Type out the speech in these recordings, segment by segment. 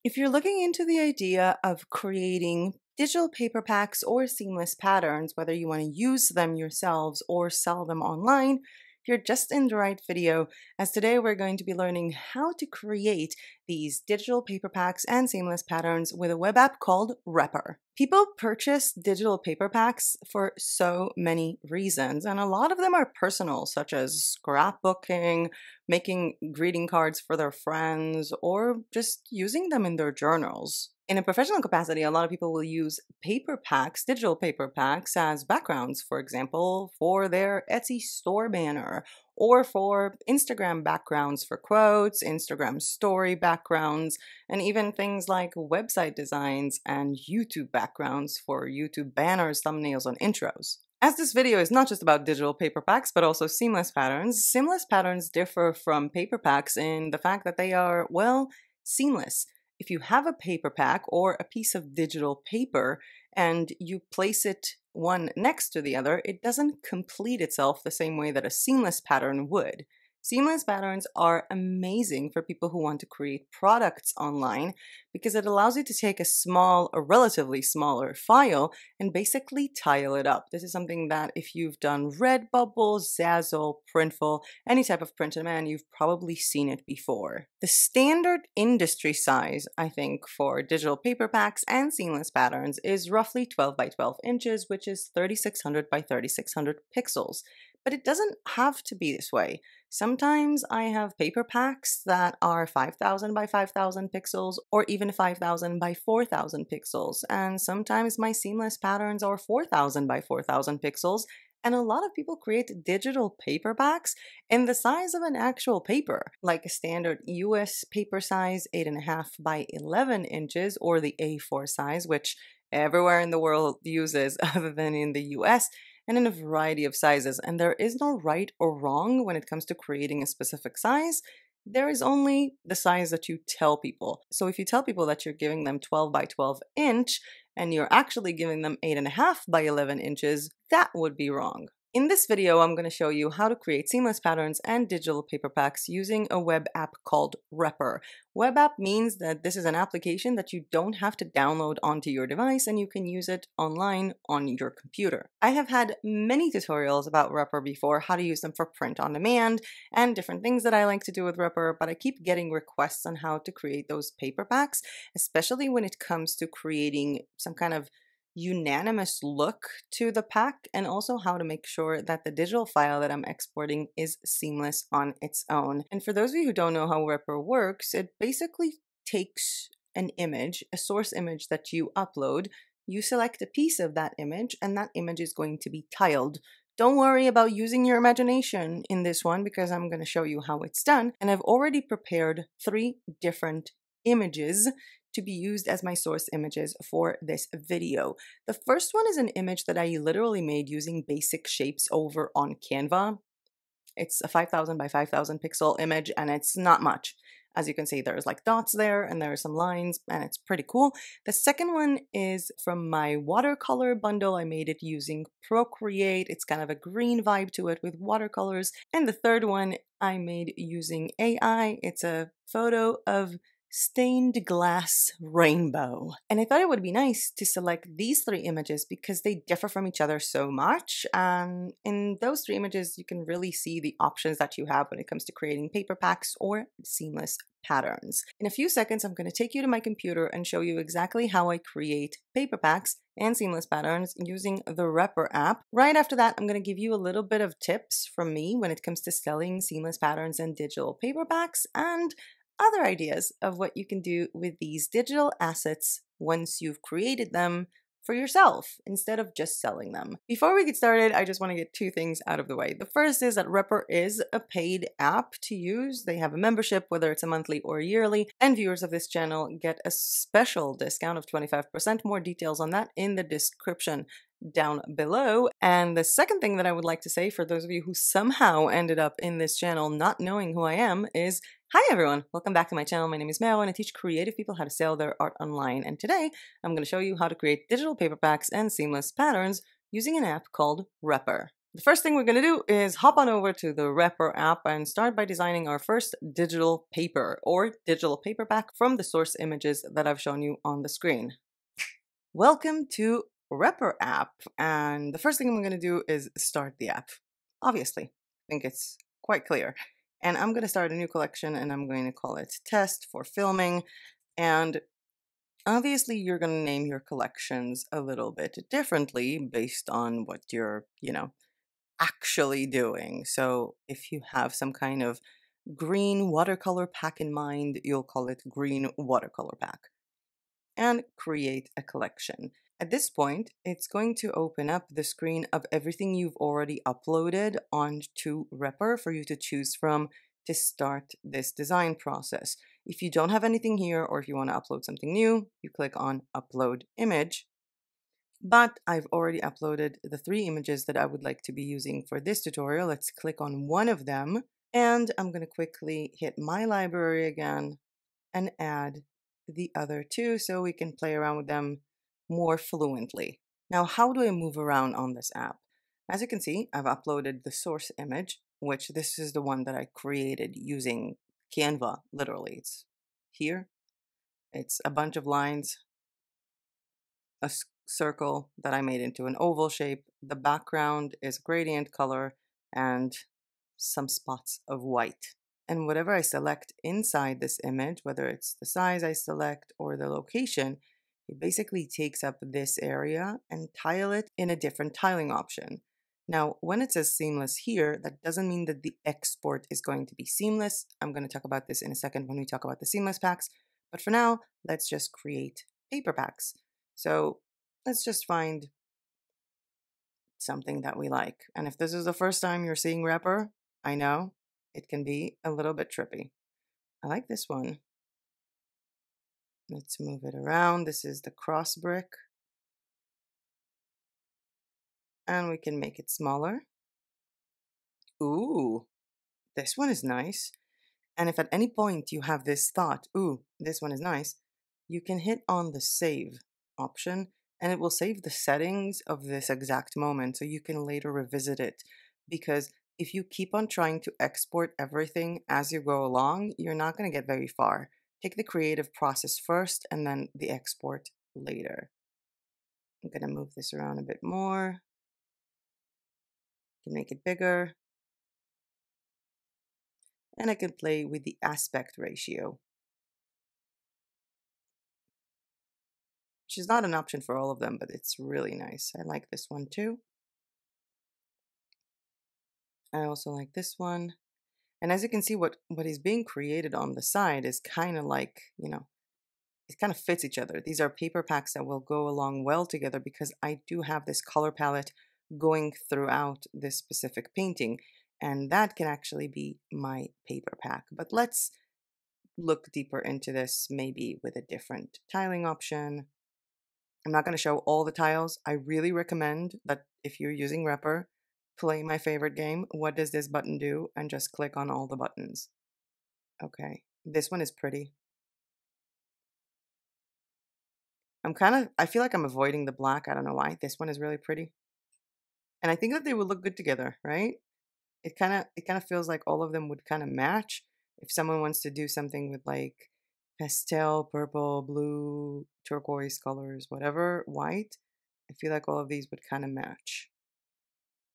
If you're looking into the idea of creating digital paper packs or seamless patterns, whether you want to use them yourselves or sell them online, you're just in the right video, as today we're going to be learning how to create these digital paper packs and seamless patterns with a web app called Repper. People purchase digital paper packs for so many reasons, and a lot of them are personal, such as scrapbooking, making greeting cards for their friends, or just using them in their journals. In a professional capacity, a lot of people will use paper packs, digital paper packs, as backgrounds, for example, for their Etsy store banner, or for Instagram backgrounds for quotes, Instagram story backgrounds, and even things like website designs and YouTube backgrounds for YouTube banners, thumbnails, and intros. As this video is not just about digital paper packs, but also seamless patterns differ from paper packs in the fact that they are, well, seamless. If you have a paper pack or a piece of digital paper and you place it one next to the other, it doesn't complete itself the same way that a seamless pattern would. Seamless patterns are amazing for people who want to create products online because it allows you to take a relatively smaller file and basically tile it up. This is something that if you've done RedBubble, Zazzle, Printful, any type of print on demand, you've probably seen it before. The standard industry size, I think, for digital paper packs and seamless patterns is roughly 12 by 12 inches, which is 3600 by 3600 pixels. But it doesn't have to be this way. Sometimes I have paper packs that are 5000 by 5000 pixels or even 5000 by 4000 pixels. And sometimes my seamless patterns are 4000 by 4000 pixels. And a lot of people create digital paper packs in the size of an actual paper, like a standard US paper size, 8.5 by 11 inches, or the A4 size, which everywhere in the world uses other than in the US, and in a variety of sizes. And there is no right or wrong when it comes to creating a specific size. There is only the size that you tell people. So if you tell people that you're giving them 12 by 12 inch and you're actually giving them 8.5 by 11 inches, that would be wrong. In this video, I'm going to show you how to create seamless patterns and digital paper packs using a web app called Repper. Web app means that this is an application that you don't have to download onto your device and you can use it online on your computer. I have had many tutorials about Repper before, how to use them for print on demand and different things that I like to do with Repper, but I keep getting requests on how to create those paper packs, especially when it comes to creating some kind of unanimous look to the pack, and also how to make sure that the digital file that I'm exporting is seamless on its own. And for those of you who don't know how Repper works, it basically takes an image, a source image that you upload, you select a piece of that image, and that image is going to be tiled. Don't worry about using your imagination in this one because I'm going to show you how it's done. And I've already prepared 3 different images to be used as my source images for this video. The first one is an image that I literally made using basic shapes over on Canva. It's a 5000 by 5000 pixel image and it's not much. As you can see, there's like dots there and there are some lines and it's pretty cool. The second one is from my watercolor bundle. I made it using Procreate. It's kind of a green vibe to it with watercolors. And the third one I made using AI. It's a photo of stained glass rainbow. And I thought it would be nice to select these 3 images because they differ from each other so much. And in those 3 images, you can really see the options that you have when it comes to creating paper packs or seamless patterns. In a few seconds, I'm going to take you to my computer and show you exactly how I create paper packs and seamless patterns using the Repper app. Right after that, I'm going to give you a little bit of tips from me when it comes to selling seamless patterns and digital paper packs, and other ideas of what you can do with these digital assets once you've created them for yourself instead of just selling them. Before we get started, I just want to get 2 things out of the way. The first is that Repper is a paid app to use. They have a membership, whether it's a monthly or yearly, and viewers of this channel get a special discount of 25%. More details on that in the description down below. And the second thing that I would like to say for those of you who somehow ended up in this channel not knowing who I am is, hi everyone, welcome back to my channel. My name is Mel and I teach creative people how to sell their art online. And today I'm going to show you how to create digital paper packs and seamless patterns using an app called Repper. The first thing we're going to do is hop on over to the Repper app and start by designing our first digital paper or digital paperback from the source images that I've shown you on the screen. Welcome to Repper app, and the first thing I'm going to do is start the app. Obviously, I think it's quite clear. And I'm going to start a new collection and I'm going to call it Test for Filming. And obviously, you're going to name your collections a little bit differently based on what you're, actually doing. So if you have some kind of green watercolor pack in mind, you'll call it green watercolor pack and create a collection. At this point, it's going to open up the screen of everything you've already uploaded onto Repper for you to choose from to start this design process. If you don't have anything here or if you want to upload something new, you click on Upload Image. But I've already uploaded the 3 images that I would like to be using for this tutorial. Let's click on one of them, and I'm going to quickly hit my library again and add the other 2 so we can play around with them more fluently. Now, how do I move around on this app? As you can see, I've uploaded the source image, which this is the one that I created using Canva, literally. It's here. It's a bunch of lines, a circle that I made into an oval shape. The background is gradient color and some spots of white. And whatever I select inside this image, whether it's the size I select or the location, it basically takes up this area and tile it in a different tiling option. Now, when it says seamless here, that doesn't mean that the export is going to be seamless. I'm going to talk about this in a second when we talk about the seamless packs. But for now, let's just create paper packs. So let's just find something that we like. And if this is the first time you're seeing Repper, I know it can be a little bit trippy. I like this one. Let's move it around. This is the cross brick. And we can make it smaller. Ooh, this one is nice. And if at any point you have this thought, ooh, this one is nice, you can hit on the save option and it will save the settings of this exact moment so you can later revisit it. Because if you keep on trying to export everything as you go along, you're not going to get very far. Take the creative process first and then the export later. I'm going to move this around a bit more. Can make it bigger. And I can play with the aspect ratio, which is not an option for all of them, but it's really nice. I like this one too. I also like this one. And as you can see, what is being created on the side is kind of like, it kind of fits each other. These are paper packs that will go along well together because I do have this color palette going throughout this specific painting. And that can actually be my paper pack. But let's look deeper into this, maybe with a different tiling option. I'm not going to show all the tiles. I really recommend that if you're using Repper, play my favorite game, What Does This Button Do? And just click on all the buttons. Okay, this one is pretty. I feel like I'm avoiding the black. I don't know why. This one is really pretty. And I think that they would look good together, right? It kind of feels like all of them would kind of match. If someone wants to do something with like pastel, purple, blue, turquoise colors, whatever, white, I feel like all of these would kind of match.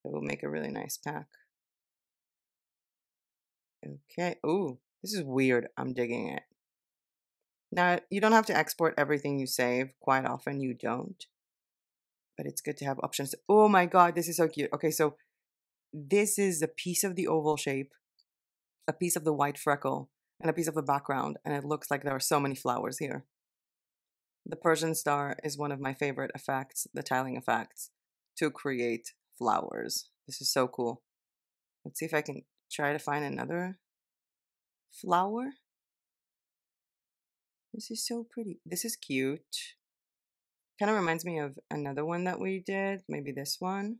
It will make a really nice pack. Okay. Ooh, this is weird. I'm digging it. Now, you don't have to export everything you save. Quite often you don't. But it's good to have options. Oh my god, this is so cute. Okay, so this is a piece of the oval shape, a piece of the white freckle, and a piece of the background. And it looks like there are so many flowers here. The Persian star is one of my favorite effects, the tiling effects, to create flowers. This is so cool. Let's see if I can try to find another flower. This is so pretty. This is cute. Kind of reminds me of another one that we did. Maybe this one.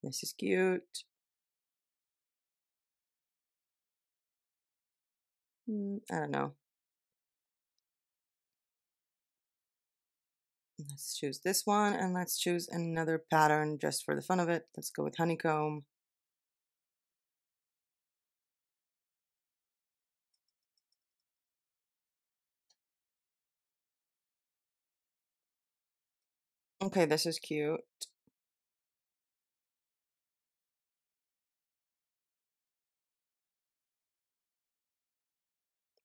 This is cute. I don't know. Let's choose this one and let's choose another pattern just for the fun of it. Let's go with honeycomb. Okay, this is cute.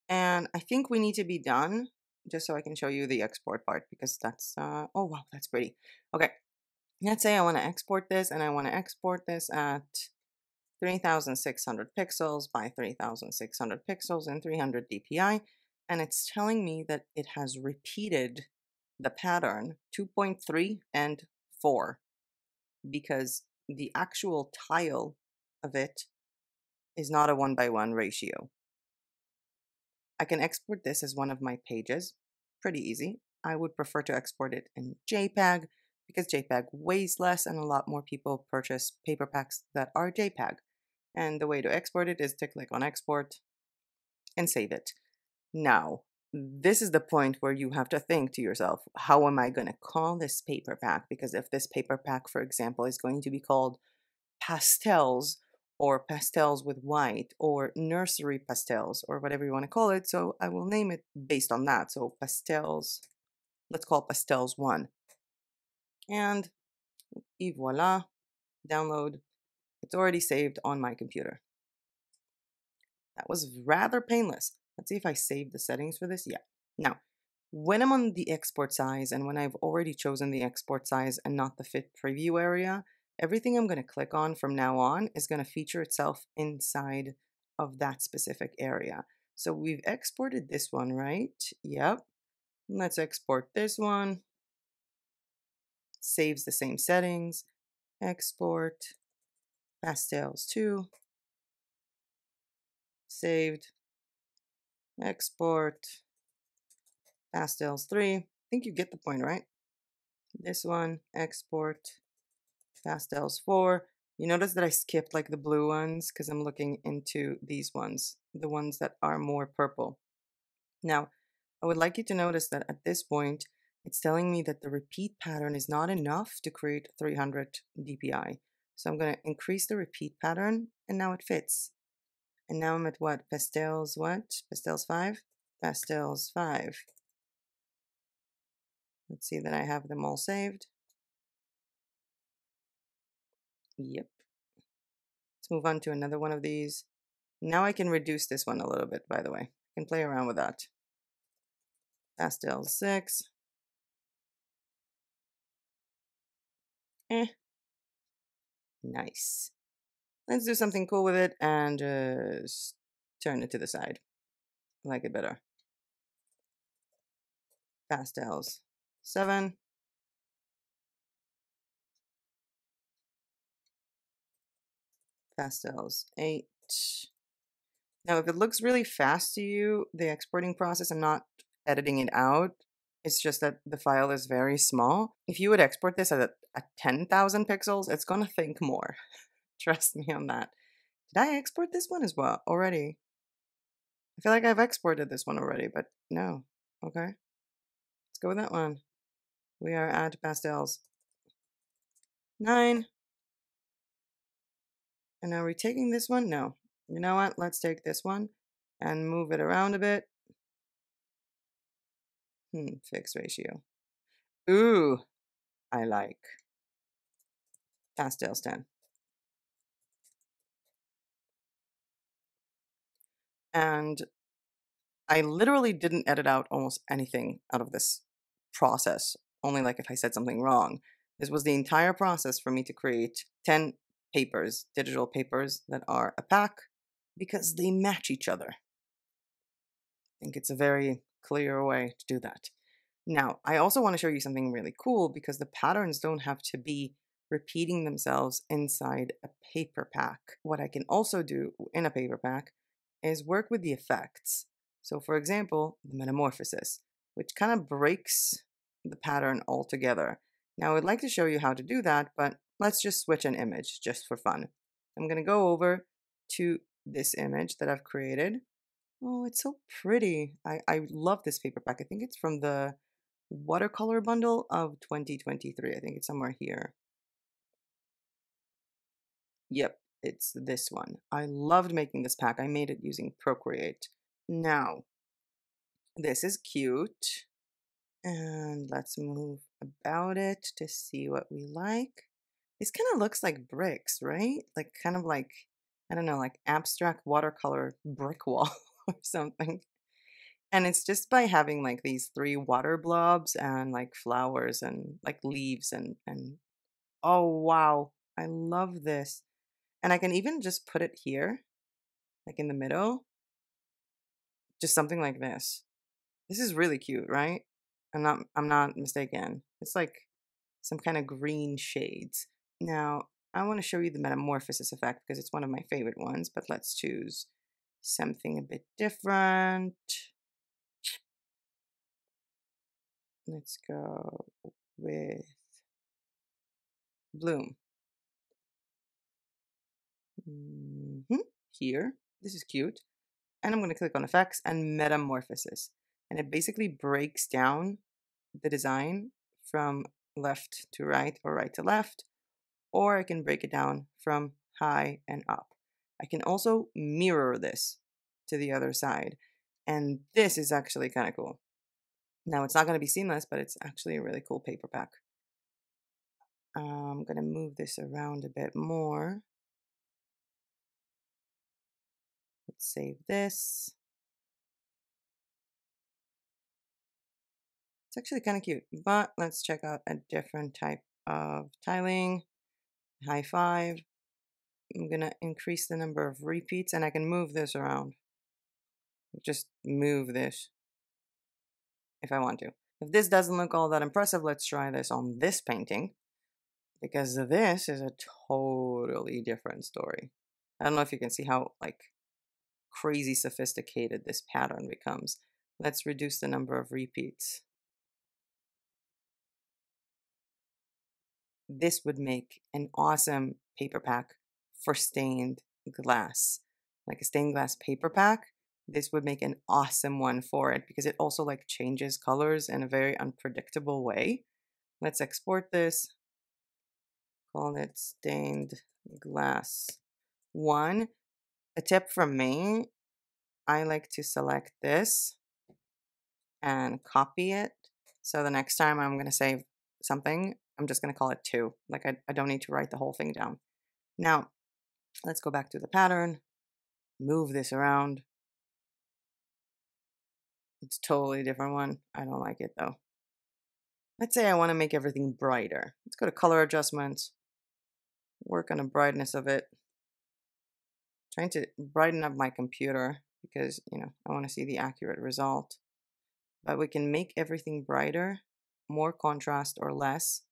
And I think we need to be done just so I can show you the export part because that's, oh wow, that's pretty. Okay, let's say I want to export this and I want to export this at 3600 pixels by 3600 pixels and 300 dpi. And it's telling me that it has repeated the pattern 2.3 and 4 because the actual tile of it is not a 1:1 ratio. I can export this as one of my pages. Pretty easy. I would prefer to export it in JPEG because JPEG weighs less and a lot more people purchase paper packs that are JPEG. And the way to export it is to click on export and save it. Now, this is the point where you have to think to yourself, how am I going to call this paper pack? Because if this paper pack, for example, is going to be called pastels or pastels with white or nursery pastels or whatever you want to call it. So I will name it based on that. So pastels, let's call it pastels 1. And voila, download. It's already saved on my computer. That was rather painless. Let's see if I save the settings for this. Yeah. Now, when I'm on the export size and when I've already chosen the export size and not the fit preview area, everything I'm going to click on from now on is going to feature itself inside of that specific area. So we've exported this one, right? Yep. Let's export this one. Saves the same settings. Export pastels 2. Saved. Export pastels 3. I think you get the point, right? This one, export pastels 4. You notice that I skipped like the blue ones because I'm looking into these ones, the ones that are more purple. Now, I would like you to notice that at this point, it's telling me that the repeat pattern is not enough to create 300 dpi. So I'm going to increase the repeat pattern and now it fits. And now I'm at what? Pastels what? Pastels 5? Pastels 5. Let's see that I have them all saved. Yep. Let's move on to another one of these. Now I can reduce this one a little bit, by the way. I can play around with that. Pastel 6. Nice. Let's do something cool with it and just turn it to the side. I like it better. Pastels 7. Pastels 8. Now, if it looks really fast to you, the exporting process, I'm not editing it out. It's just that the file is very small. If you would export this at 10,000 pixels, it's going to think more. Trust me on that. Did I export this one as well already? I feel like I've exported this one already, but no. Okay. Let's go with that one. We are at pastels 9. And are we taking this one? No. You know what? Let's take this one and move it around a bit. Fixed ratio. Ooh, I like pastels 10. And I literally didn't edit out almost anything out of this process, only like if I said something wrong. This was the entire process for me to create 10 papers, digital papers that are a pack because they match each other. I think it's a very clear way to do that. Now, I also want to show you something really cool because the patterns don't have to be repeating themselves inside a paper pack. What I can also do in a paper pack is work with the effects. So for example, the metamorphosis, which kind of breaks the pattern altogether. Now, I would like to show you how to do that, but let's just switch an image just for fun. I'm going to go over to this image that I've created. Oh, it's so pretty. I love this paper pack. I think it's from the watercolor bundle of 2023. I think it's somewhere here. Yep, it's this one. I loved making this pack. I made it using Procreate. Now, this is cute. And let's move about it to see what we like. This kind of looks like bricks, right? Like kind of like, I don't know, like abstract watercolor brick wall or something. And it's just by having like these three water blobs and like flowers and like leaves and oh wow, I love this. And I can even just put it here, like in the middle, just something like this. This is really cute, right? I'm not mistaken. It's like some kind of green shades. Now, I want to show you the metamorphosis effect because it's one of my favorite ones, but let's choose something a bit different. Let's go with bloom. Here, this is cute. And I'm going to click on effects and metamorphosis. And it basically breaks down the design from left to right or right to left, or I can break it down from high and up. I can also mirror this to the other side. And this is actually kind of cool. Now, it's not going to be seamless, but it's actually a really cool paper pack. I'm going to move this around a bit more. Let's save this. It's actually kind of cute, but let's check out a different type of tiling. High five. I'm going to increase the number of repeats and I can move this around. Just move this if I want to. If this doesn't look all that impressive, let's try this on this painting because this is a totally different story. I don't know if you can see how like crazy sophisticated this pattern becomes. Let's reduce the number of repeats. This would make an awesome paper pack for stained glass. Like a stained glass paper pack, this would make an awesome one for it because it also like changes colors in a very unpredictable way. Let's export this. Call it stained glass 1. A tip from me, I like to select this and copy it. So the next time I'm going to save something, I'm just going to call it 2. Like I don't need to write the whole thing down. Now, let's go back to the pattern, move this around. It's totally different one. I don't like it though. Let's say I want to make everything brighter. Let's go to color adjustments, work on the brightness of it. Trying to brighten up my computer because, I want to see the accurate result. But we can make everything brighter, more contrast or less,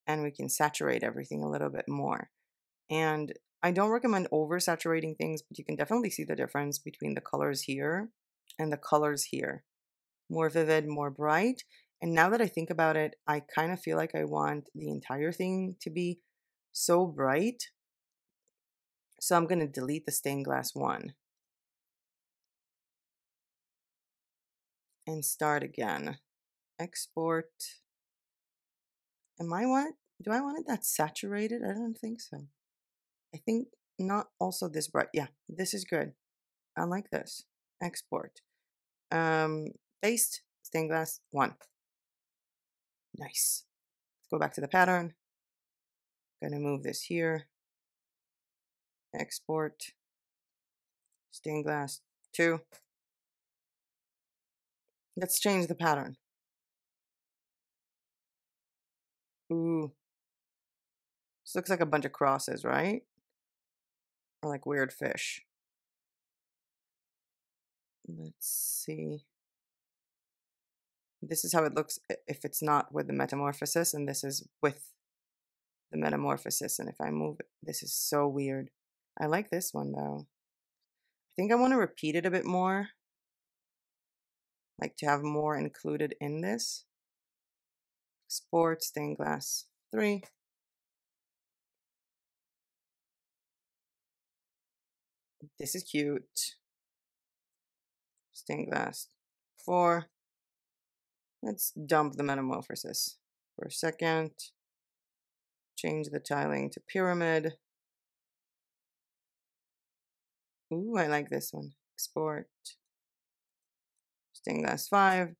and we can saturate everything a little bit more. And I don't recommend oversaturating things, but you can definitely see the difference between the colors here and the colors here. More vivid, more bright. And now that I think about it, I kind of feel like I want the entire thing to be so bright. So I'm going to delete the stained glass 1 and start again. Export. Do I want it that saturated? I don't think so. I think not also this bright. Yeah, this is good. I like this. Export. Paste, stained glass 1. Nice. Let's go back to the pattern. Gonna move this here. Export. Stained glass 2. Let's change the pattern. Ooh. This looks like a bunch of crosses, right? Or like weird fish. Let's see. This is how it looks if it's not with the metamorphosis, and this is with the metamorphosis. And if I move it, this is so weird. I like this one though. I think I want to repeat it a bit more. Like to have more included in this. Export stained glass 3. This is cute. Stained glass 4. Let's dump the metamorphosis for a second. Change the tiling to pyramid. Ooh, I like this one. Export. Stained glass 5.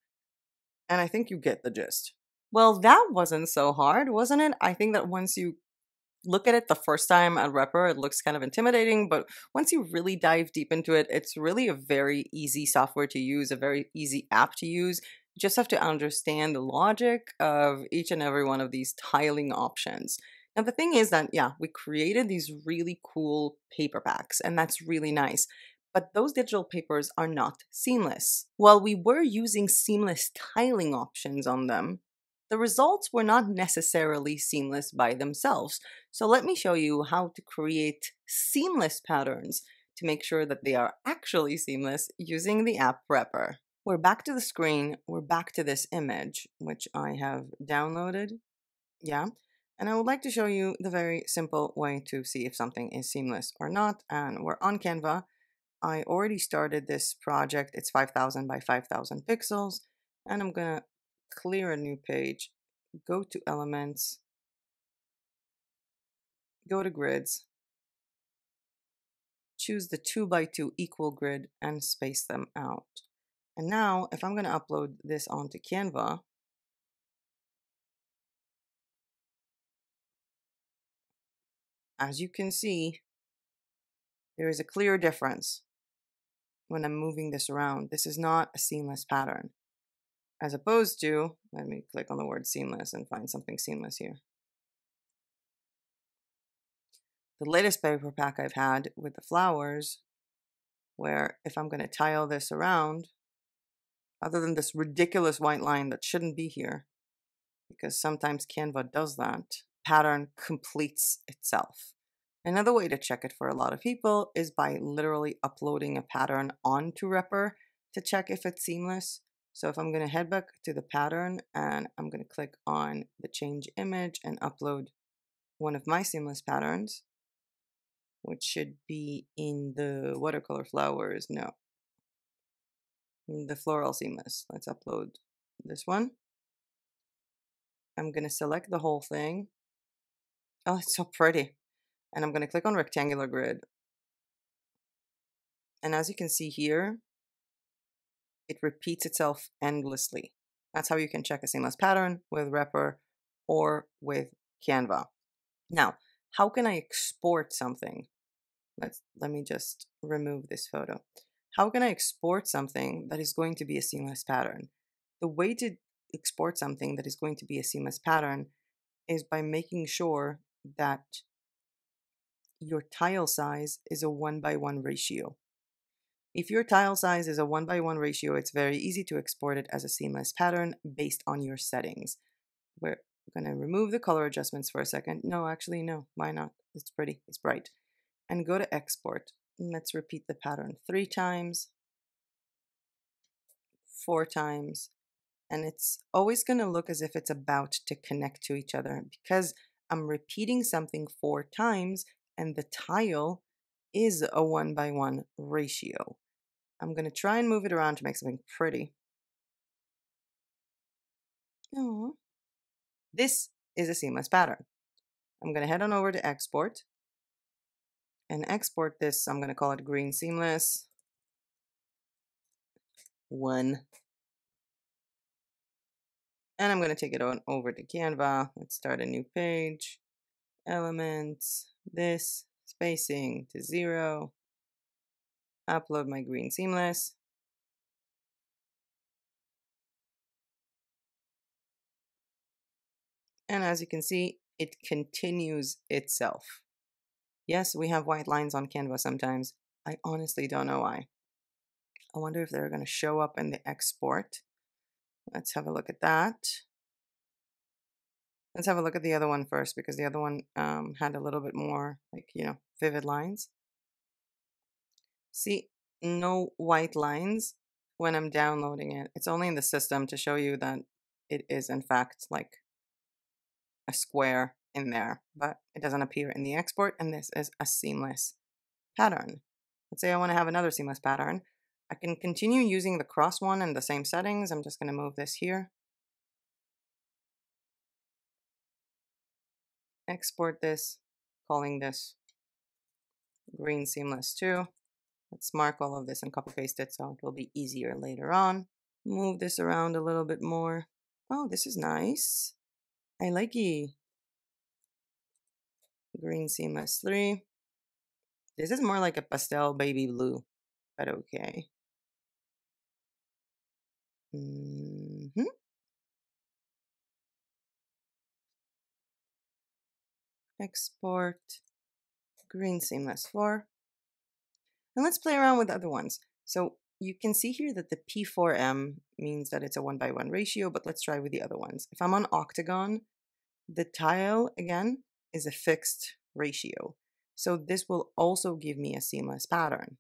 And I think you get the gist. Well, that wasn't so hard, wasn't it? I think that once you look at it the first time at Repper, it looks kind of intimidating, but once you really dive deep into it, it's really a very easy software to use, a very easy app to use. You just have to understand the logic of each and every one of these tiling options. Now, the thing is that, yeah, we created these really cool paper packs, and that's really nice. But those digital papers are not seamless. While we were using seamless tiling options on them, the results were not necessarily seamless by themselves. So let me show you how to create seamless patterns to make sure that they are actually seamless using the app Repper. We're back to the screen. We're back to this image, which I have downloaded. Yeah. And I would like to show you the very simple way to see if something is seamless or not. And we're on Canva. I already started this project. It's 5,000 by 5,000 pixels. And I'm going to clear a new page, go to Elements, go to Grids, choose the 2 by 2 equal grid and space them out. And now if I'm going to upload this onto Canva, as you can see, there is a clear difference when I'm moving this around. This is not a seamless pattern. As opposed to, let me click on the word seamless and find something seamless here. The latest paper pack I've had with the flowers, where if I'm going to tile this around, other than this ridiculous white line that shouldn't be here, because sometimes Canva does that, pattern completes itself. Another way to check it for a lot of people is by literally uploading a pattern onto Repper to check if it's seamless. So if I'm going to head back to the pattern and I'm going to click on the change image and upload one of my seamless patterns, which should be in the watercolor flowers, no, the floral seamless. Let's upload this one. I'm going to select the whole thing. Oh, it's so pretty. And I'm going to click on rectangular grid. And as you can see here, it repeats itself endlessly. That's how you can check a seamless pattern with Repper or with Canva. Now, how can I export something? Let me just remove this photo. How can I export something that is going to be a seamless pattern? The way to export something that is going to be a seamless pattern is by making sure that your tile size is a 1:1 ratio. If your tile size is a 1:1 ratio, it's very easy to export it as a seamless pattern based on your settings. We're going to remove the color adjustments for a second. No, actually, no. Why not? It's pretty. It's bright. And go to export. And let's repeat the pattern 3 times, 4 times. And it's always going to look as if it's about to connect to each other because I'm repeating something 4 times and the tile is a 1:1 ratio. I'm going to try and move it around to make something pretty. Aww. This is a seamless pattern. I'm going to head on over to export and export this. I'm going to call it green seamless 1. And I'm going to take it on over to Canva. Let's start a new page. Elements, this, spacing to 0. Upload my green seamless. And as you can see, it continues itself. Yes, we have white lines on Canva sometimes. I honestly don't know why. I wonder if they're going to show up in the export. Let's have a look at that. Let's have a look at the other one first because the other one had a little bit more, vivid lines. See, no white lines when I'm downloading it. It's only in the system to show you that it is, in fact, like a square in there, but it doesn't appear in the export, and this is a seamless pattern. Let's say I want to have another seamless pattern. I can continue using the cross one and the same settings. I'm just going to move this here. export this, calling this green seamless 2. Let's mark all of this and copy paste it so it will be easier later on. Move this around a little bit more. Oh, this is nice. I like it. Green seamless 3. This is more like a pastel baby blue, but okay. Export green seamless 4. And let's play around with other ones. So you can see here that the P4M means that it's a 1:1 ratio, but let's try with the other ones. If I'm on octagon, the tile, again, is a fixed ratio. So this will also give me a seamless pattern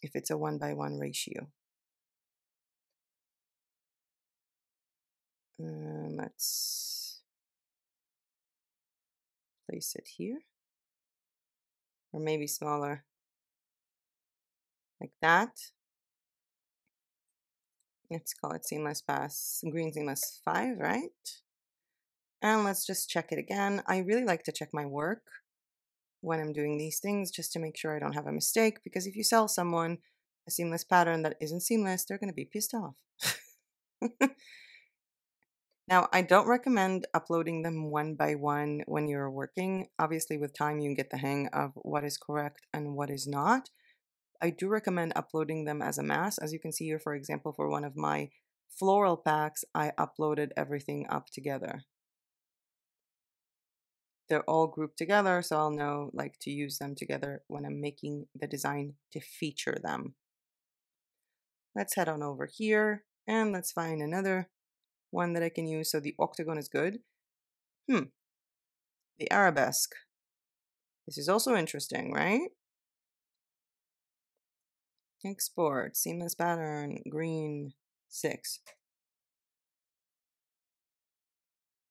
if it's a 1:1 ratio. Let's place it here, or maybe smaller, like that. Let's call it seamless pass, green seamless 5, right? And let's just check it again. I really like to check my work when I'm doing these things just to make sure I don't have a mistake, because if you sell someone a seamless pattern that isn't seamless, they're going to be pissed off. Now, I don't recommend uploading them one by one when you're working. Obviously, with time, you can get the hang of what is correct and what is not. I do recommend uploading them as a mass. As you can see here, for example, for one of my floral packs, I uploaded everything up together. They're all grouped together, so I'll know like to use them together when I'm making the design to feature them. Let's head on over here and let's find another one that I can use. So the octagon is good. The arabesque. This is also interesting, right? Export, seamless pattern, green 6.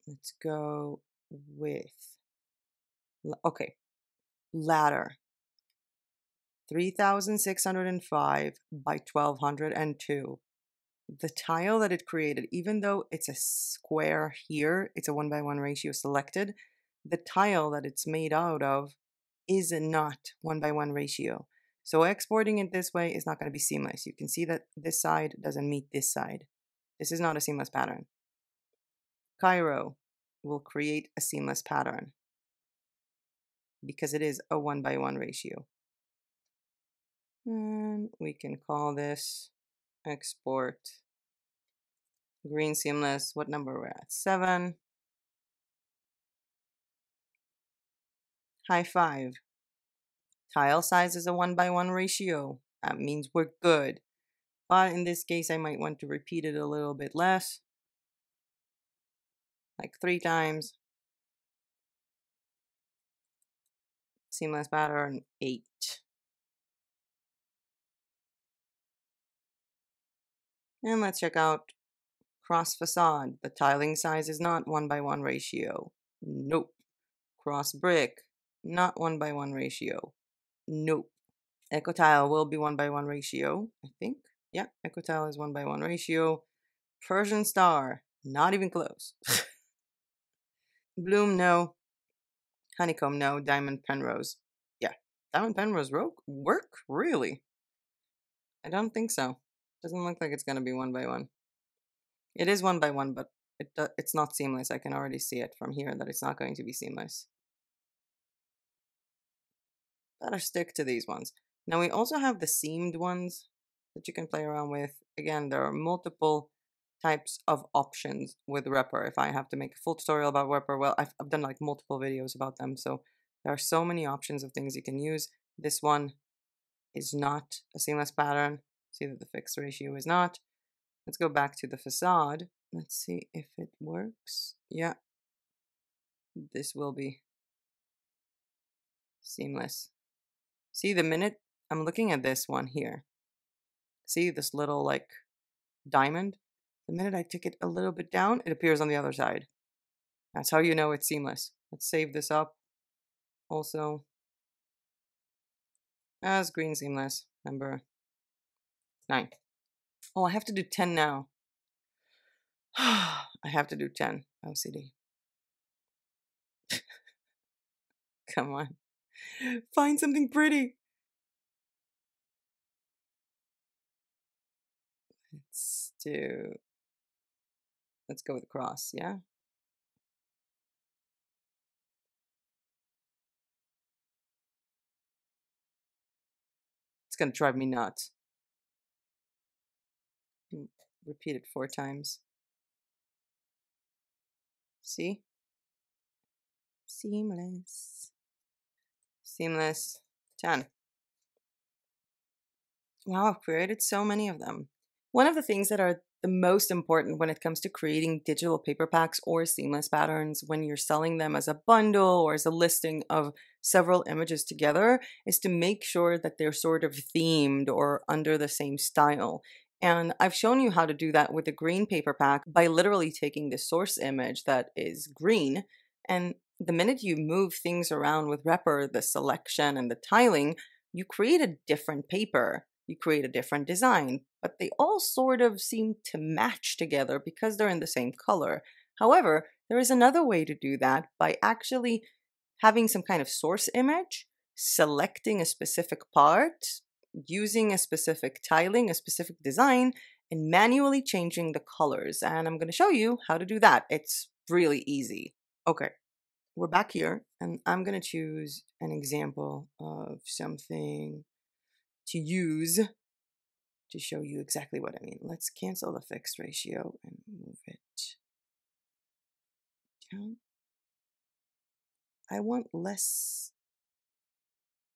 Let's go with, okay, ladder. 3605 by 1202. The tile that it created, even though it's a square here, it's a 1:1 ratio selected, the tile that it's made out of is not 1:1 ratio. So exporting it this way is not going to be seamless. You can see that this side doesn't meet this side. This is not a seamless pattern. Cairo will create a seamless pattern because it is a 1:1 ratio. And we can call this export green seamless. What number we're at? 7. High 5. Tile size is a 1:1 ratio. That means we're good. But in this case, I might want to repeat it a little bit less, like 3 times. Seamless pattern 8. And let's check out cross facade. The tiling size is not 1:1 ratio. Nope. Cross brick, not 1:1 ratio. Nope. Eco tile will be 1:1 ratio, I think. Yeah, eco tile is 1:1 ratio. Persian star, not even close. Bloom, no. Honeycomb, no. Diamond Penrose. Yeah. Diamond Penrose work? Really? I don't think so. Doesn't look like it's going to be 1:1. It is 1:1, but it's not seamless. I can already see it from here that it's not going to be seamless. Better stick to these ones. Now we also have the seamed ones that you can play around with. Again, there are multiple types of options with Repper. If I have to make a full tutorial about Repper, well, I've done like multiple videos about them. So there are so many options of things you can use. This one is not a seamless pattern. See that the fixed ratio is not. Let's go back to the facade. Let's see if it works. Yeah, this will be seamless. See, the minute I'm looking at this one here, see this little like diamond? The minute I take it a little bit down, it appears on the other side. That's how you know it's seamless. Let's save this up also as green seamless, number 9. Oh, I have to do 10 now. I have to do 10. OCD. Come on. Find something pretty. Let's go with the cross, yeah? It's gonna drive me nuts. Repeat it 4 times. See? Seamless. Seamless. 10. Wow, I've created so many of them. One of the things that are the most important when it comes to creating digital paper packs or seamless patterns when you're selling them as a bundle or as a listing of several images together is to make sure that they're sort of themed or under the same style. And I've shown you how to do that with the green paper pack by literally taking the source image that is green, and the minute you move things around with Repper, the selection and the tiling, you create a different paper. You create a different design, but they all sort of seem to match together because they're in the same color. However, there is another way to do that by actually having some kind of source image, selecting a specific part, using a specific tiling, a specific design, and manually changing the colors. And I'm going to show you how to do that. It's really easy. Okay, we're back here, and I'm going to choose an example of something to use to show you exactly what I mean. Let's cancel the fixed ratio and move it down. I want less.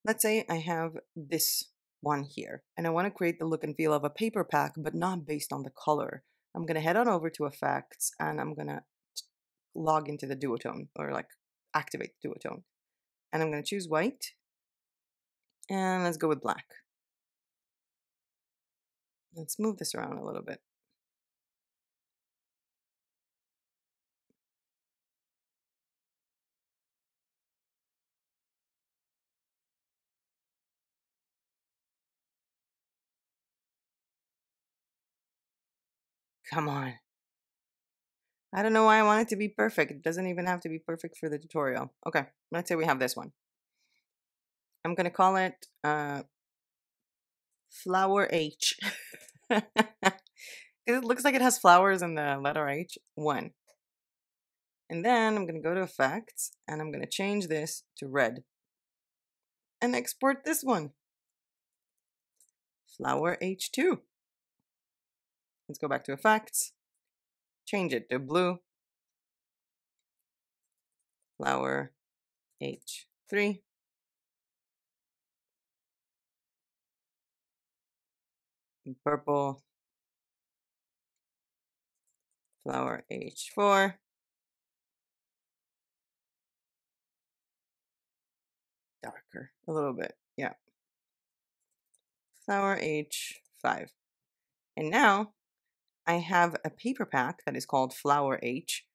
Let's say I have this one here, and I want to create the look and feel of a paper pack, but not based on the color. I'm going to head on over to Effects, and I'm going to log into the duotone, or like activate duotone. And I'm going to choose white, and let's go with black. Let's move this around a little bit. Come on. I don't know why I want it to be perfect. It doesn't even have to be perfect for the tutorial. Okay, let's say we have this one. I'm going to call it Flower H. It looks like it has flowers in the letter H. 1. And then I'm going to go to Effects, and I'm going to change this to red. And export this one. Flower H2. Let's go back to Effects. Change it to blue. Flower H3. And purple. Flower H4. Darker a little bit, yeah. Flower H5. And now I have a paper pack that is called Flower H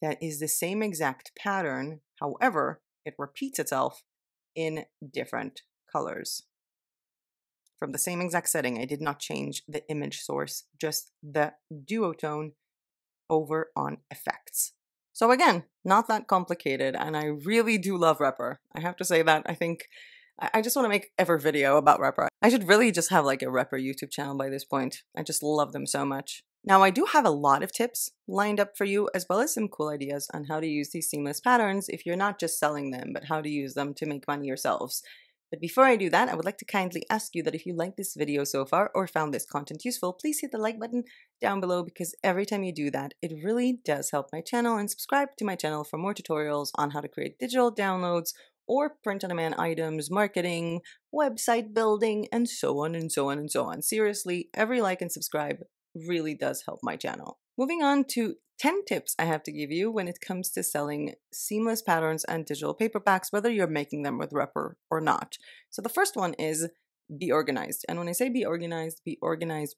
that is the same exact pattern. However, it repeats itself in different colors. From the same exact setting, I did not change the image source, just the duotone over on Effects. So again, not that complicated, and I really do love Repper. I have to say that. I think I just want to make every video about Repper. I should really just have like a Repper YouTube channel by this point. I just love them so much. Now, I do have a lot of tips lined up for you, as well as some cool ideas on how to use these seamless patterns if you're not just selling them, but how to use them to make money yourselves. But before I do that, I would like to kindly ask you that if you liked this video so far or found this content useful, please hit the like button down below, because every time you do that, it really does help my channel, and subscribe to my channel for more tutorials on how to create digital downloads or print-on-demand items, marketing, website building, and so on and so on and so on. Seriously, every like and subscribe really does help my channel. Moving on to 10 tips I have to give you when it comes to selling seamless patterns and digital paper packs, whether you're making them with Repper or not. So the first one is be organized. And when I say be organized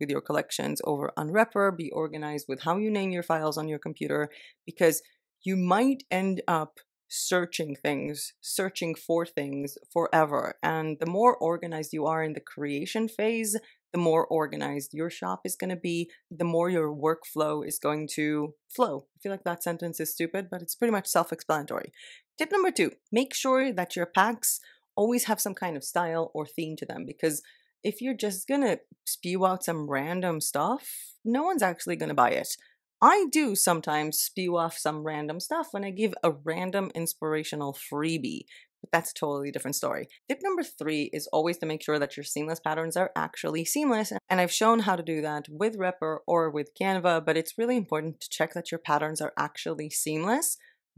with your collections over on Repper, be organized with how you name your files on your computer, because you might end up searching for things forever. And the more organized you are in the creation phase, the more organized your shop is going to be, the more your workflow is going to flow. I feel like that sentence is stupid, but it's pretty much self-explanatory. Tip number 2, make sure that your packs always have some kind of style or theme to them, because if you're just gonna spew out some random stuff, no one's actually gonna buy it. I do sometimes spew off some random stuff when I give a random inspirational freebie, but that's a totally different story. Tip number 3 is always to make sure that your seamless patterns are actually seamless, and I've shown how to do that with Repper or with Canva, but it's really important to check that your patterns are actually seamless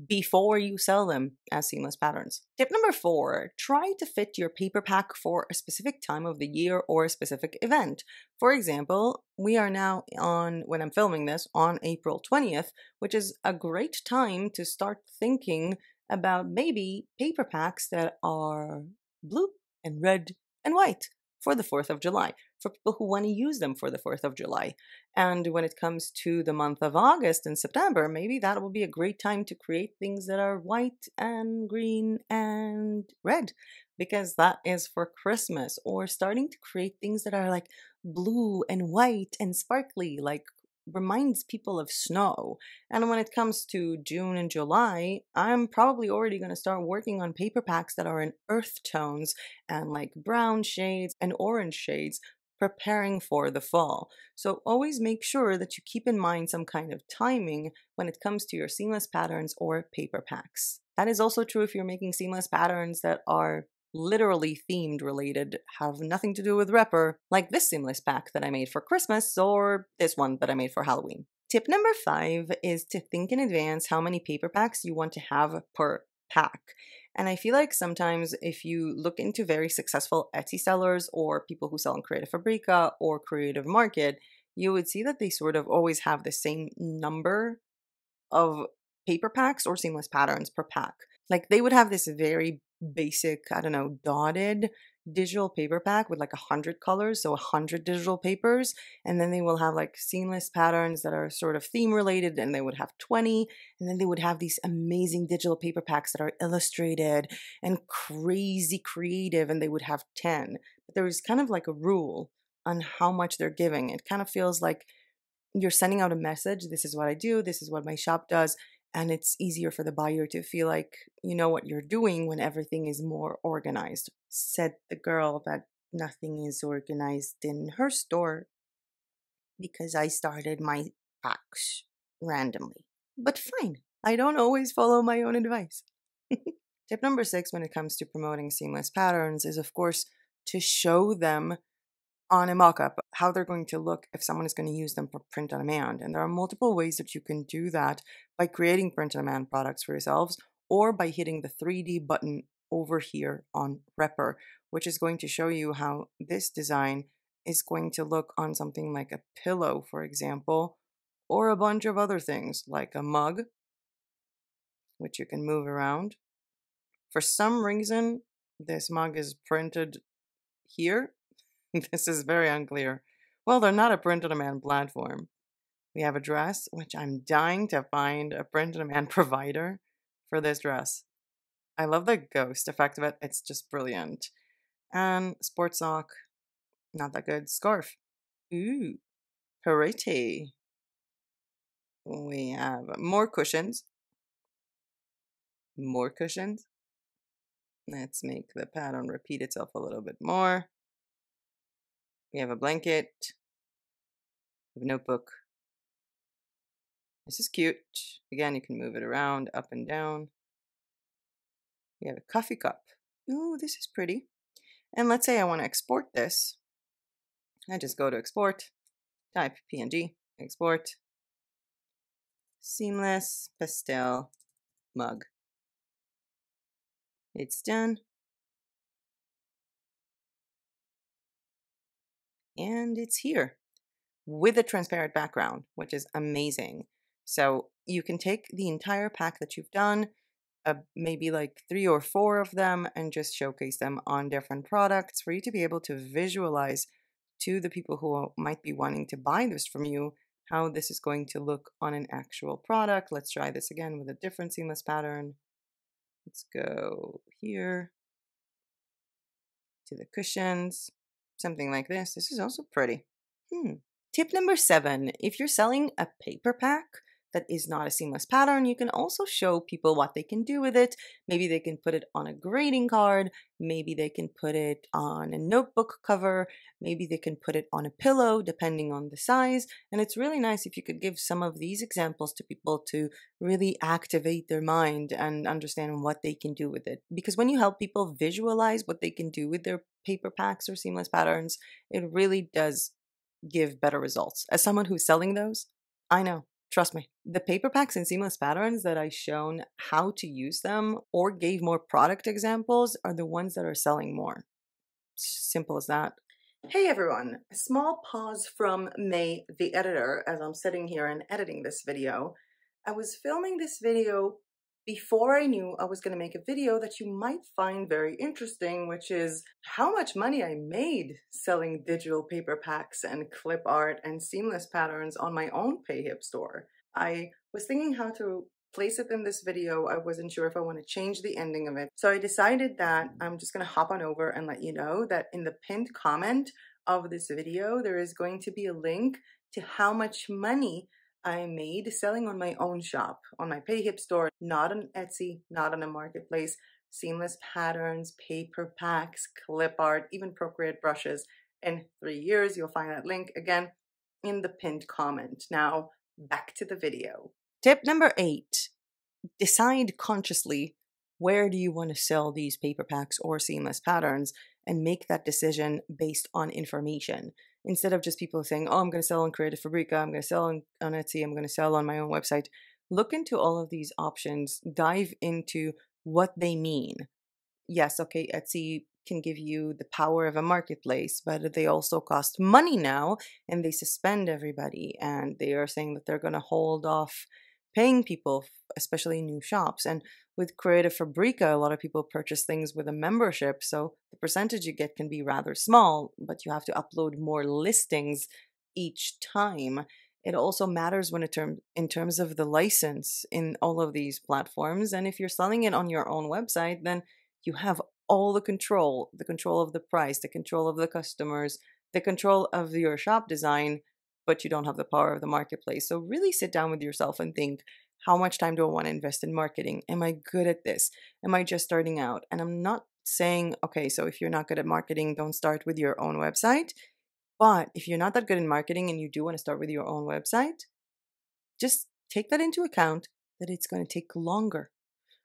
before you sell them as seamless patterns. Tip number 4, try to fit your paper pack for a specific time of the year or a specific event. For example, we are now on, when I'm filming this, on April 20th, which is a great time to start thinking about maybe paper packs that are blue and red and white for the 4th of July, for people who want to use them for the 4th of July. And when it comes to the month of August and September, maybe that will be a great time to create things that are white and green and red, because that is for Christmas. Or starting to create things that are like blue and white and sparkly, like reminds people of snow. And when it comes to June and July, I'm probably already going to start working on paper packs that are in earth tones and like brown shades and orange shades, preparing for the fall. So always make sure that you keep in mind some kind of timing when it comes to your seamless patterns or paper packs. That is also true if you're making seamless patterns that are literally themed related, have nothing to do with Repper, like this seamless pack that I made for Christmas or this one that I made for Halloween. Tip number 5 is to think in advance how many paper packs you want to have per pack. And I feel like sometimes if you look into very successful Etsy sellers or people who sell in Creative Fabrica or Creative Market, you would see that they sort of always have the same number of paper packs or seamless patterns per pack. Like they would have this very basic, I don't know, dotted digital paper pack with like 100 colors, so 100 digital papers, and then they will have like seamless patterns that are sort of theme related, and they would have 20, and then they would have these amazing digital paper packs that are illustrated and crazy creative, and they would have 10. But there is kind of like a rule on how much they're giving. It kind of feels like you're sending out a message, this is what I do, this is what my shop does, and it's easier for the buyer to feel like you know what you're doing when everything is more organized. Said the girl that nothing is organized in her store because I started my packs randomly. But fine, I don't always follow my own advice. Tip number 6 when it comes to promoting seamless patterns is, of course, to show them on a mockup how they're going to look if someone is going to use them for print on demand. And there are multiple ways that you can do that by creating print on demand products for yourselves or by hitting the 3D button over here on Repper, which is going to show you how this design is going to look on something like a pillow, for example, or a bunch of other things like a mug, which you can move around. For some reason, this mug is printed here. This is very unclear. Well, they're not a print-on-demand platform. We have a dress, which I'm dying to find a print-on-demand provider for this dress. I love the ghost effect of it. It's just brilliant. And sports sock, not that good. Scarf. Ooh, pretty. We have more cushions. More cushions. Let's make the pattern repeat itself a little bit more. We have a blanket, we have a notebook. This is cute. Again, you can move it around, up and down. We have a coffee cup. Ooh, this is pretty. And let's say I want to export this. I just go to export, type PNG, export, seamless pastel mug. It's done. And it's here with a transparent background, which is amazing. So you can take the entire pack that you've done, maybe like 3 or 4 of them, and just showcase them on different products for you to be able to visualize to the people who might be wanting to buy this from you how this is going to look on an actual product. Let's try this again with a different seamless pattern. Let's go here to the cushions, something like this. This is also pretty. Tip number 7, if you're selling a paper pack, that is not a seamless pattern, you can also show people what they can do with it. Maybe they can put it on a greeting card. Maybe they can put it on a notebook cover. Maybe they can put it on a pillow, depending on the size. And it's really nice if you could give some of these examples to people to really activate their mind and understand what they can do with it. Because when you help people visualize what they can do with their paper packs or seamless patterns, it really does give better results. As someone who's selling those, I know. Trust me, the paper packs and seamless patterns that I've shown how to use them or gave more product examples are the ones that are selling more. Simple as that. Hey everyone, a small pause from May, the editor, as I'm sitting here and editing this video. I was filming this video before I knew I was going to make a video that you might find very interesting, which is how much money I made selling digital paper packs and clip art and seamless patterns on my own PayHip store. I was thinking how to place it in this video. I wasn't sure if I want to change the ending of it. So I decided that I'm just going to hop on over and let you know that in the pinned comment of this video, there is going to be a link to how much money I made selling on my own shop, on my PayHip store, not on Etsy, not on a marketplace, seamless patterns, paper packs, clip art, even Procreate brushes. In 3 years, you'll find that link again in the pinned comment. Now, back to the video. Tip number 8, decide consciously where do you want to sell these paper packs or seamless patterns and make that decision based on information. Instead of just people saying, oh, I'm going to sell on Creative Fabrica, I'm going to sell on Etsy, I'm going to sell on my own website. Look into all of these options, dive into what they mean. Yes, okay, Etsy can give you the power of a marketplace, but they also cost money now, and they suspend everybody, and they are saying that they're going to hold off paying people, especially new shops. And with Creative Fabrica, a lot of people purchase things with a membership, so the percentage you get can be rather small, but you have to upload more listings each time. It also matters when in terms of the license in all of these platforms. And if you're selling it on your own website, then you have all the control of the price, the control of the customers, the control of your shop design, but you don't have the power of the marketplace. So really sit down with yourself and think, how much time do I want to invest in marketing? Am I good at this? Am I just starting out? And I'm not saying, okay, so if you're not good at marketing, don't start with your own website. But if you're not that good in marketing and you do want to start with your own website, just take that into account that it's going to take longer.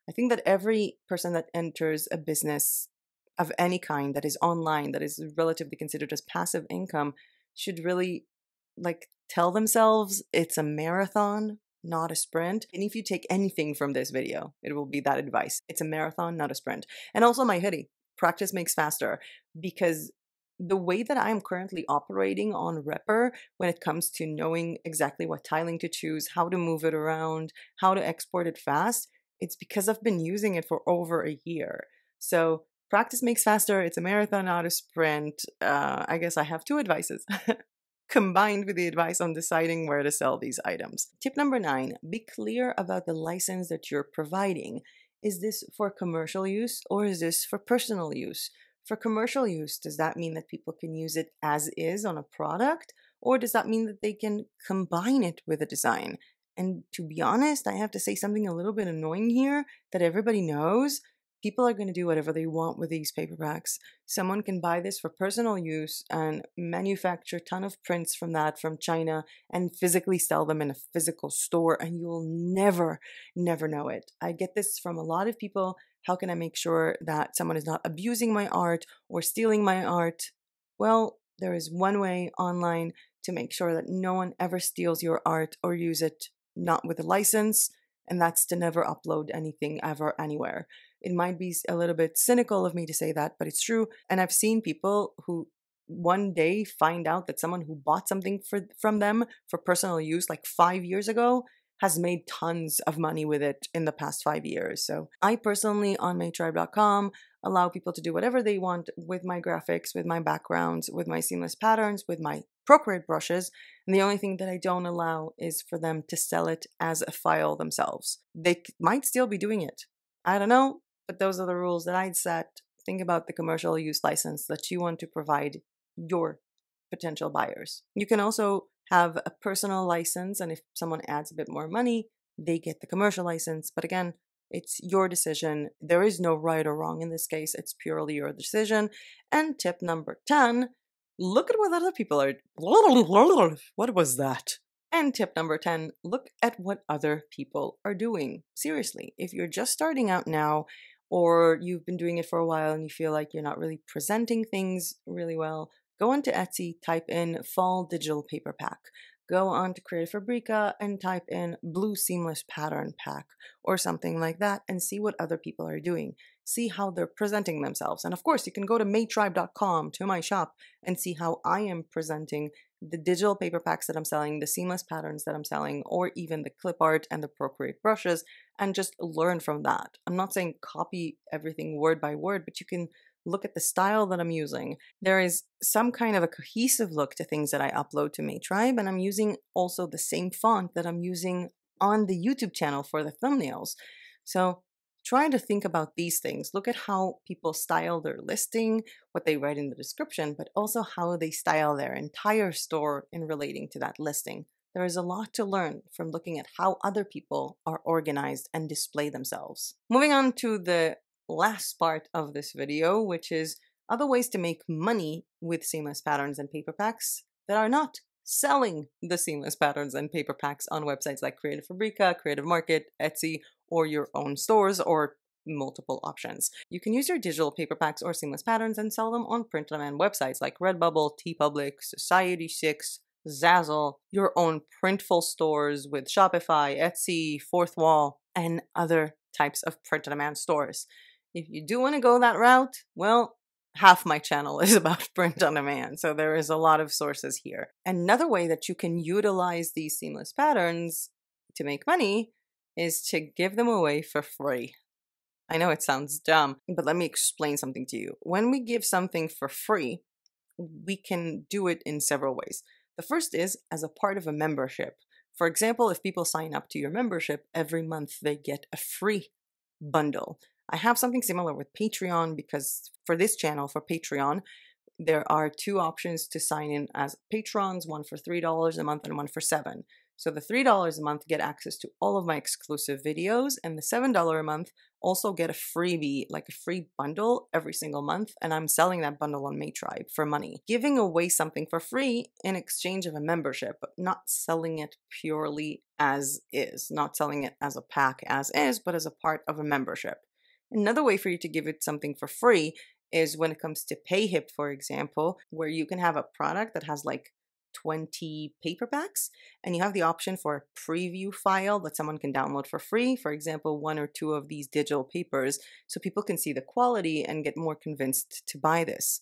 I think that every person that enters a business of any kind that is online, that is relatively considered as passive income, should really tell themselves it's a marathon, not a sprint. And if you take anything from this video, it will be that advice. It's a marathon, not a sprint. And also my hoodie, practice makes faster, because the way that I'm currently operating on Repper when it comes to knowing exactly what tiling to choose, how to move it around, how to export it fast, it's because I've been using it for over a year. So practice makes faster. It's a marathon, not a sprint. I guess I have two advices combined with the advice on deciding where to sell these items. Tip number 9, be clear about the license that you're providing. Is this for commercial use or is this for personal use? For commercial use, does that mean that people can use it as is on a product? Or does that mean that they can combine it with a design? And to be honest, I have to say something a little bit annoying here that everybody knows. People are going to do whatever they want with these paperbacks. Someone can buy this for personal use and manufacture a ton of prints from China and physically sell them in a physical store, and you'll never know it. I get this from a lot of people. How can I make sure that someone is not abusing my art or stealing my art? Well, there is one way online to make sure that no one ever steals your art or use it not with a license, and that's to never upload anything ever anywhere. It might be a little bit cynical of me to say that, but it's true. And I've seen people who one day find out that someone who bought something from them for personal use 5 years ago has made tons of money with it in the past 5 years. So I personally, on MadeTribe.com, allow people to do whatever they want with my graphics, with my backgrounds, with my seamless patterns, with my Procreate brushes. And the only thing that I don't allow is for them to sell it as a file themselves. They might still be doing it. I don't know, but those are the rules that I'd set. Think about the commercial use license that you want to provide your potential buyers. You can also have a personal license, and if someone adds a bit more money, they get the commercial license. But again, it's your decision. There is no right or wrong in this case. It's purely your decision. And tip number 10, look at what other people are. What was that? And tip number 10, look at what other people are doing. Seriously, if you're just starting out now, or you've been doing it for a while and you feel like you're not really presenting things really well, go onto Etsy, type in fall digital paper pack. Go on to Creative Fabrica and type in blue seamless pattern pack or something like that and see what other people are doing. See how they're presenting themselves. And of course, you can go to madetribe.com to my shop and see how I am presenting the digital paper packs that I'm selling, the seamless patterns that I'm selling, or even the clip art and the Procreate brushes, and just learn from that. I'm not saying copy everything word by word, but you can look at the style that I'm using. There is some kind of a cohesive look to things that I upload to Madetribe, and I'm using also the same font that I'm using on the YouTube channel for the thumbnails. So try to think about these things. Look at how people style their listing, what they write in the description, but also how they style their entire store in relating to that listing. There is a lot to learn from looking at how other people are organized and display themselves. Moving on to the last part of this video, which is other ways to make money with seamless patterns and paper packs that are not selling the seamless patterns and paper packs on websites like Creative Fabrica, Creative Market, Etsy, or your own stores, or multiple options. You can use your digital paper packs or seamless patterns and sell them on print-on-demand websites like RedBubble, TeePublic, Society6, Zazzle, your own Printful stores with Shopify, Etsy, Fourthwall, and other types of print-on-demand stores. If you do want to go that route, well, half my channel is about print on demand, so there is a lot of sources here. Another way that you can utilize these seamless patterns to make money is to give them away for free. I know it sounds dumb, but let me explain something to you. When we give something for free, we can do it in several ways. The first is as a part of a membership. For example, if people sign up to your membership, every month they get a free bundle. I have something similar with Patreon because for this channel, for Patreon, there are two options to sign in as patrons, one for $3 a month and one for $7. So the $3 a month get access to all of my exclusive videos, and the $7 a month also get a freebie, like a free bundle every single month, and I'm selling that bundle on Madetribe for money. Giving away something for free in exchange of a membership, but not selling it purely as is, not selling it as a pack as is, but as a part of a membership. Another way for you to give it something for free is when it comes to PayHip, for example, where you can have a product that has like 20 paper packs, and you have the option for a preview file that someone can download for free, for example, 1 or 2 of these digital papers, so people can see the quality and get more convinced to buy this.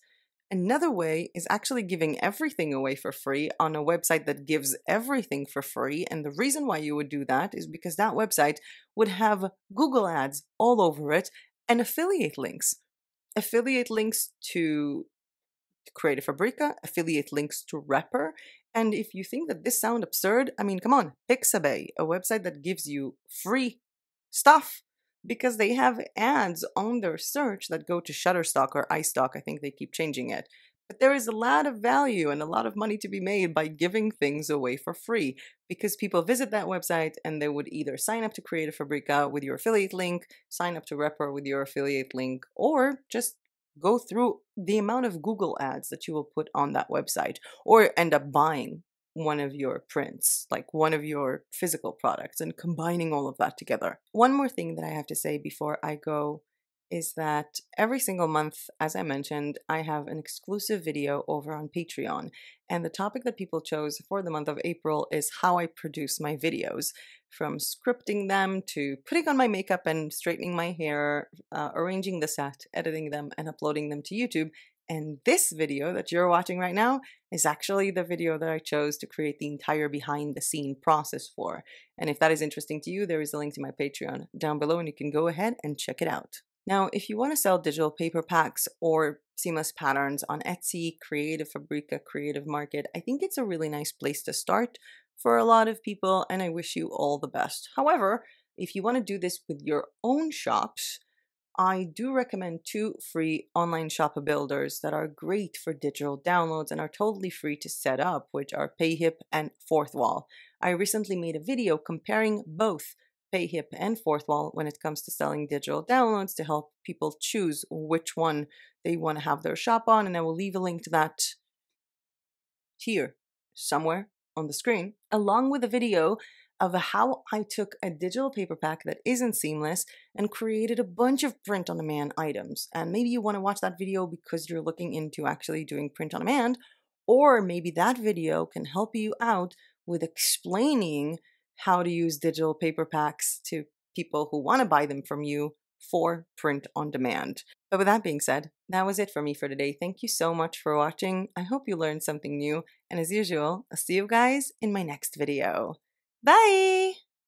Another way is actually giving everything away for free on a website that gives everything for free, and the reason why you would do that is because that website would have Google ads all over it and affiliate links. Affiliate links to Creative Fabrica, affiliate links to Repper. And if you think that this sounds absurd, I mean, come on, Pixabay, a website that gives you free stuff because they have ads on their search that go to Shutterstock or iStock. I think they keep changing it. But there is a lot of value and a lot of money to be made by giving things away for free because people visit that website and they would either sign up to Creative Fabrica with your affiliate link, sign up to Repper with your affiliate link, or just go through the amount of Google ads that you will put on that website, or end up buying one of your prints, like one of your physical products, and combining all of that together. One more thing that I have to say before I go is that every single month, as I mentioned, I have an exclusive video over on Patreon. And the topic that people chose for the month of April is how I produce my videos, from scripting them to putting on my makeup and straightening my hair, arranging the set, editing them, and uploading them to YouTube. And this video that you're watching right now is actually the video that I chose to create the entire behind the scene process for. And if that is interesting to you, there is a link to my Patreon down below and you can go ahead and check it out. Now, if you want to sell digital paper packs or seamless patterns on Etsy, Creative Fabrica, Creative Market, I think it's a really nice place to start for a lot of people, and I wish you all the best. However, if you want to do this with your own shops, I do recommend two free online shopper builders that are great for digital downloads and are totally free to set up, which are Payhip and Fourthwall. I recently made a video comparing both Payhip and Fourthwall when it comes to selling digital downloads to help people choose which one they want to have their shop on, and I will leave a link to that here somewhere on the screen, along with a video of how I took a digital paper pack that isn't seamless and created a bunch of print-on-demand items. And maybe you want to watch that video because you're looking into actually doing print-on-demand, or maybe that video can help you out with explaining how to use digital paper packs to people who want to buy them from you for print on demand. But with that being said, that was it for me for today. Thank you so much for watching. I hope you learned something new. And as usual, I'll see you guys in my next video. Bye!